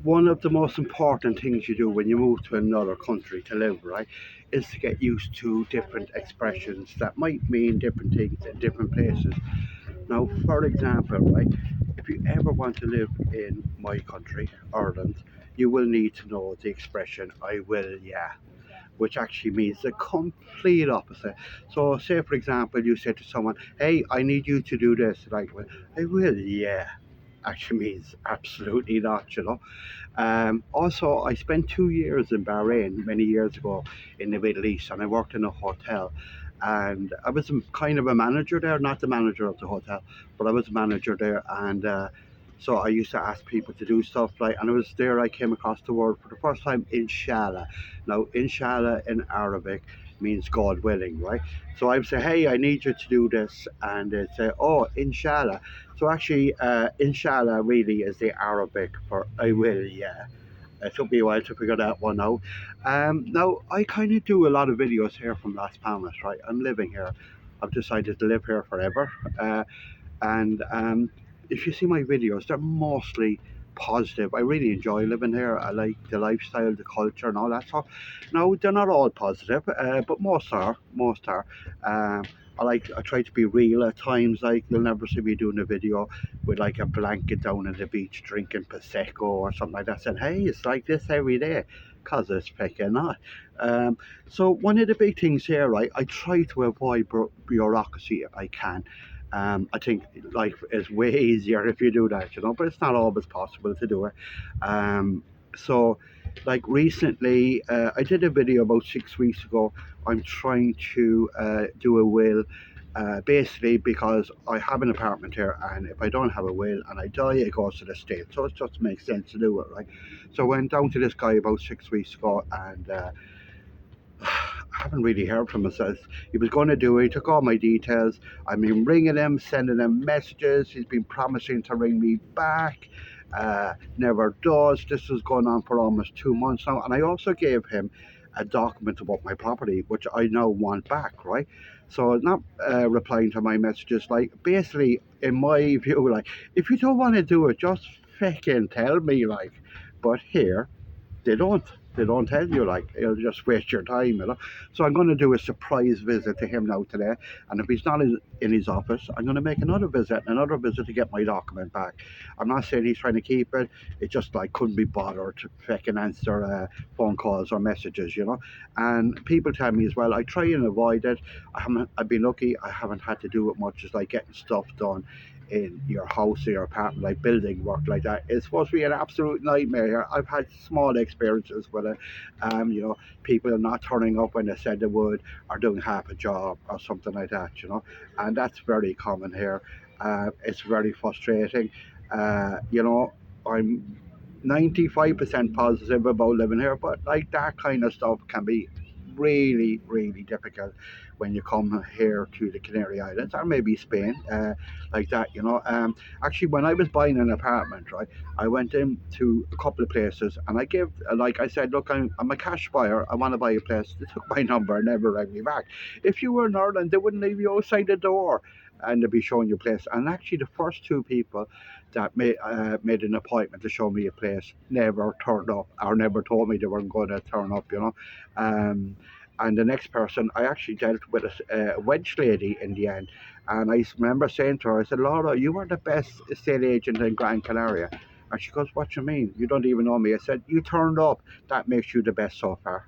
one of the most important things you do when you move to another country to live, right, is to get used to different expressions that might mean different things in different places. Now, for example, right, if you ever want to live in my country, Ireland, you will need to know the expression "I will, yeah," which actually means the complete opposite. So, say for example, you say to someone, "Hey, I need you to do this," like, well, "I will, yeah." Actually means absolutely not, you know. Also, I spent 2 years in Bahrain many years ago in the Middle East, and I worked in a hotel. And I was kind of a manager there, not the manager of the hotel, but I was a manager there. And so I used to ask people to do stuff like, and it was there I came across the word for the first time, inshallah. Now, inshallah in Arabic means God willing, right? So I would say, hey, I need you to do this. And they'd say, oh, inshallah. So actually, inshallah really is the Arabic for I will, yeah. It took me a while to figure that one out. Now, I kind of do a lot of videos here from Las Palmas, right? I'm living here. I've decided to live here forever. And if you see my videos, they're mostly positive. I really enjoy living here. I like the lifestyle, the culture, and all that stuff. Now, they're not all positive, but most are. Most are. Um, I try to be real at times. Like you'll never see me doing a video with like a blanket down on the beach drinking prosecco or something like that. Saying, "Hey, it's like this every day," cause it's freaking not. Um, so one of the big things here, right? I try to avoid bureaucracy if I can. I think life is way easier if you do that, you know, but it's not always possible to do it. Um, so, like recently, I did a video about 6 weeks ago. I'm trying to do a will. Basically, because I have an apartment here, and if I don't have a will and I die, it goes to the state. So it just makes sense to do it, right? So I went down to this guy about 6 weeks ago, and I haven't really heard from him since. He was going to do it. He took all my details. I've been ringing him, sending him messages. He's been promising to ring me back. Never does. This is going on for almost 2 months now. And I also gave him a document about my property, which I now want back, right? So not replying to my messages. Like basically, in my view, like if you don't want to do it, just fucking tell me, like. But here they don't. They don't tell you, like, it'll just waste your time, you know. So I'm going to do a surprise visit to him now today. And if he's not in his office, I'm going to make another visit to get my document back. I'm not saying he's trying to keep it. It just, like, couldn't be bothered to fucking answer phone calls or messages, you know. And people tell me as well, I try and avoid it. I've been lucky. I haven't had to do it much. It's like getting stuff done in your house or your apartment, like building work like that. It's supposed to be an absolute nightmare here. I've had small experiences with it. You know, people are not turning up when they said they would, or doing half a job or something like that. You know, and that's very common here. It's very frustrating. You know, I'm 95% positive about living here, but like that kind of stuff can be really, really difficult when you come here to the Canary Islands or maybe Spain, like that, you know. Actually, when I was buying an apartment, right, I went into a couple of places and I gave, like I said, look, I'm a cash buyer. I want to buy a place. They took my number and never rang me back. If you were in Ireland, they wouldn't leave you outside the door and they'd be showing you a place. And actually, the first two people that made an appointment to show me a place never turned up or never told me they weren't going to turn up, you know. Um, and the next person, I actually dealt with a Welsh lady in the end. And I remember saying to her, I said, Laura, you are the best estate agent in Gran Canaria. And she goes, what you mean? You don't even know me. I said, you turned up. That makes you the best so far.